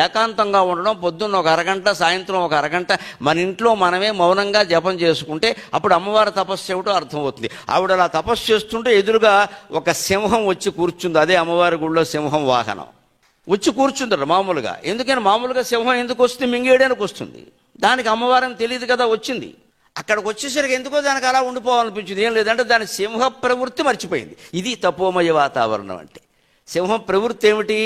ఏకాంతంగా ఉండడం, పొద్దున్న ఒక అరగంట, సాయంత్రం ఒక అరగంట మన ఇంట్లో మనమే మౌనంగా జపం చేసుకుంటే అప్పుడు అమ్మవారి తపస్సు ఏమిటో అర్థమవుతుంది. ఆవిడ అలా తపస్సు చేస్తుంటే ఎదురుగా ఒక సింహం వచ్చి కూర్చుంది. అదే అమ్మవారి గుడిలో సింహం వాహనం వచ్చి కూర్చుంటారు మామూలుగా. ఎందుకని మామూలుగా సింహం ఎందుకు వస్తుంది? మింగేయడానికి వస్తుంది. దానికి అమ్మవారిని తెలియదు కదా వచ్చింది. అక్కడికి వచ్చేసరికి ఎందుకో దానికి అలా ఉండిపోవాలనిపించింది. ఏం లేదంటే దాని సింహ ప్రవృత్తి మర్చిపోయింది. ఇది తపోమయ వాతావరణం అంటే. సింహం ప్రవృత్తి ఏమిటి?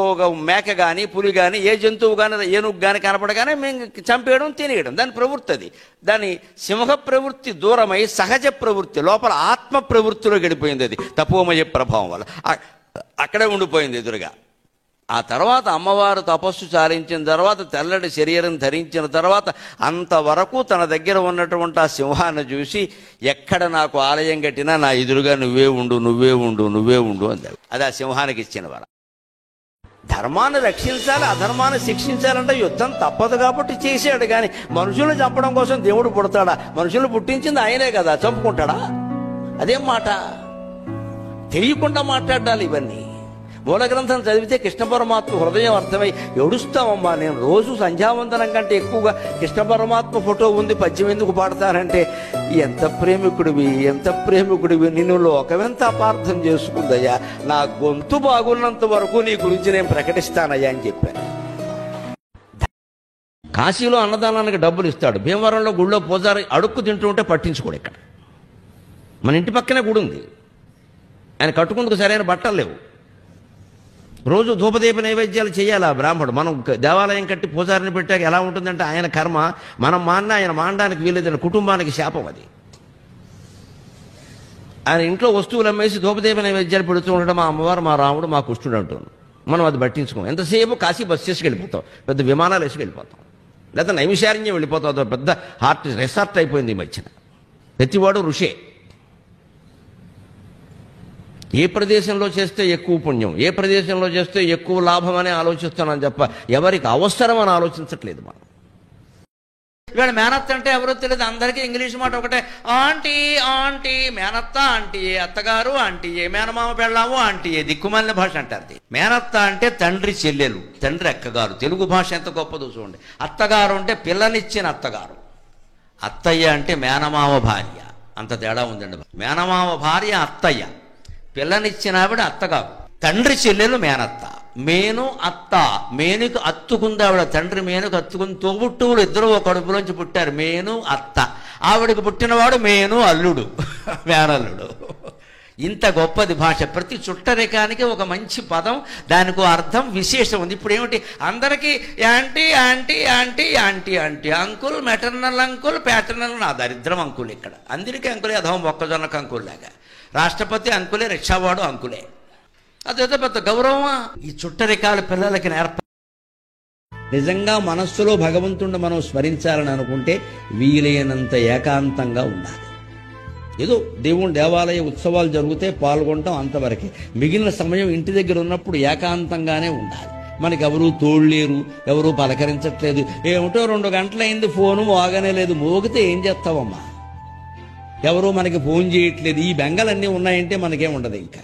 ఒక మేక కానీ, పులి కానీ, ఏ జంతువు కానీ, ఏనుగు కానీ కనపడగానే మేము చంపేయడం, తినేయడం దాని ప్రవృత్తి. అది దాని సింహ ప్రవృత్తి దూరమై సహజ ప్రవృత్తి లోపల ఆత్మ ప్రవృత్తిలో గడిపోయింది. అది తపోమయ ప్రభావం వల్ల అక్కడే ఉండిపోయింది ఎదురుగా. ఆ తర్వాత అమ్మవారు తపస్సు చాలించిన తర్వాత, తెల్లటి శరీరం ధరించిన తర్వాత, అంతవరకు తన దగ్గర ఉన్నటువంటి ఆ సింహాన్ని చూసి, ఎక్కడ నాకు ఆలయం కట్టినా నా ఎదురుగా నువ్వే ఉండు, నువ్వే ఉండు, నువ్వే ఉండు అందాడు. అది ఆ సింహానికి ఇచ్చిన వరం. ధర్మాన్ని రక్షించాలి, అధర్మాన్ని శిక్షించాలంటే యుద్ధం తప్పదు కాబట్టి చేశాడు. కానీ మనుషులను చంపడం కోసం దేవుడు పుడతాడా? మనుషులను పుట్టించింది ఆయనే కదా, చంపుకుంటాడా? అదేం మాట? తెలియకుండా మాట్లాడాలి ఇవన్నీ. మూల గ్రంథం చదివితే కృష్ణ పరమాత్మ హృదయం అర్థమై ఏడుస్తామమ్మా. నేను రోజు సంధ్యావందనం కంటే ఎక్కువగా కృష్ణ పరమాత్మ ఫోటో ఉంది, పద్యం ఎందుకు పాడతానంటే, ఎంత ప్రేమికుడివి, ఎంత ప్రేమికుడివి, నిన్ను లోకమెంత అపార్థం చేసుకుందయ్యా, నా గొంతు బాగున్నంత వరకు నీ గురించి నేను ప్రకటిస్తానయ్యా అని చెప్పాను. కాశీలో అన్నదానానికి డబ్బులు ఇస్తాడు, భీమవరంలో గుళ్ళో పూజారి అడుక్కు తింటూ ఉంటే పట్టించుకోడు. ఇక్కడ మన ఇంటి పక్కనే గుడి ఉంది, ఆయన కట్టుకుందుకు సరైన బట్టలు లేవు, రోజు ధూపదీప నైవేద్యాలు చేయాలి ఆ బ్రాహ్మడు. మనం దేవాలయం కట్టి పూజారిని పెట్టాక ఎలా ఉంటుందంటే ఆయన కర్మ, మనం మాన్న ఆయన మానడానికి వీలేదని కుటుంబానికి శాపం అది. ఆయన ఇంట్లో వస్తువులు అమ్మేసి ధూపదీప నైవేద్యాలు పెడుతూ ఉండడం మా అమ్మవారు, మా రాముడు, మా కృష్ణుడు అంటున్నాను. మనం అది పట్టించుకోం. ఎంతసేపు కాశీ బస్ చేసి వెళ్ళిపోతాం, పెద్ద విమానాలు వేసి వెళ్ళిపోతాం, లేదా నైమిషారణ్యం వెళ్ళిపోతాం. అది పెద్ద రిసార్ట్ అయిపోయింది ఈ మధ్యన. ప్రతివాడు ఋషే. ఏ ప్రదేశంలో చేస్తే ఎక్కువ పుణ్యం, ఏ ప్రదేశంలో చేస్తే ఎక్కువ లాభం అని ఆలోచిస్తున్నాను తప్ప ఎవరికి అవసరం అని ఆలోచించట్లేదు మనం. ఇవాళ మేనత్త అంటే ఎవరో తెలియదు, అందరికీ ఇంగ్లీష్ మాట ఒకటే, ఆంటీ ఆంటీ. మేనత్త ఆంటీయే, అత్తగారు ఆంటీయే, మేనమామ పెళ్ళాము ఆంటీయే. దిక్కుమాలిన భాష అంటారు. మేనత్త అంటే తండ్రి చెల్లెలు, తండ్రి అక్కగారు. తెలుగు భాష ఎంత గొప్పదో చూడండి. అత్తగారు అంటే పిల్లనిచ్చిన అత్తగారు, అత్తయ్య అంటే మేనమామ భార్య. అంత తేడా ఉందండి. మేనమామ భార్య అత్తయ్య, పిల్లనిచ్చిన ఆవిడ అత్తగారు. తండ్రి చెల్లెలు మేనత్త. మేను అత్త, మేనుకు అత్తుకుంది ఆవిడ. తండ్రి మేనుకు అత్తుకుని తోబుట్టువులు ఇద్దరు ఒక కడుపులోంచి పుట్టారు, మేను అత్త. ఆవిడకు పుట్టినవాడు మేను అల్లుడు, మేనల్లుడు. ఇంత గొప్పది భాష. ప్రతి చుట్టరికానికి ఒక మంచి పదం, దానికి అర్థం విశేషం ఉంది. ఇప్పుడు ఏమిటి, అందరికీ aunty aunty aunty aunty aunty, uncle, maternal uncle, paternal. నా దరిద్రం అంకుల్. ఇక్కడ అందరికీ అంకులే, అధం మొక్కజొన్నకు అంకుల్లాగా. రాష్ట్రపతి అంకులే, రిక్షావాడు అంకులే. అదేదో పెద్ద గౌరవమా? ఈ చుట్టరికాల పిల్లలకి నిజంగా మనస్సులో భగవంతుడిని మనం స్మరించాలని అనుకుంటే వీలైనంత ఏకాంతంగా ఉండాలి. ఏదో దేవుని దేవాలయ ఉత్సవాలు జరిగితే పాల్గొనటం అంతవరకే. మిగిలిన సమయం ఇంటి దగ్గర ఉన్నప్పుడు ఏకాంతంగానే ఉండాలి. మనకి ఎవరూ తోడులేరు, ఎవరూ పలకరించట్లేదు. ఏమిటో 2 గంటలైంది, ఫోను మోగనే లేదు. మోగితే ఏం చేస్తావమ్మా? ఎవరూ మనకి ఫోన్ చేయట్లేదు. ఈ బెంగలన్నీ ఉన్నాయంటే మనకేం ఉండదు ఇంకా.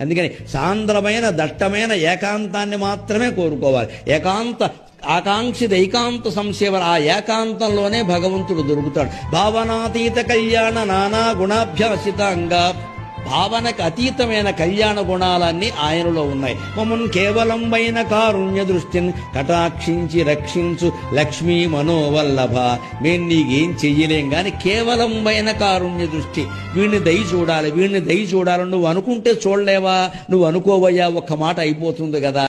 అందుకని సాంద్రమైన దట్టమైన ఏకాంతాన్ని మాత్రమే కోరుకోవాలి. ఆకాంక్షిత ఏకాంత సంసేవన. ఆ ఏకాంతంలోనే భగవంతుడు దొరుకుతాడు. భావనాతీత కళ్యాణ నానా గుణాభ్యాసితంగా, భావనకు అతీతమైన కళ్యాణ గుణాలన్నీ ఆయనలో ఉన్నాయి. మమ్మల్ని కేవలం వైన కారుణ్య దృష్టిని కటాక్షించి రక్షించు లక్ష్మీ మనోవల్లభ. మేము నీకేం చెయ్యలేం కానీ కేవలం వైన కారుణ్య దృష్టి. వీడిని దయ చూడాలి, వీడిని దయ చూడాలని నువ్వు అనుకుంటే చూడలేవా? నువ్వు అనుకోవయ్యా, ఒక్క మాట అయిపోతుంది కదా.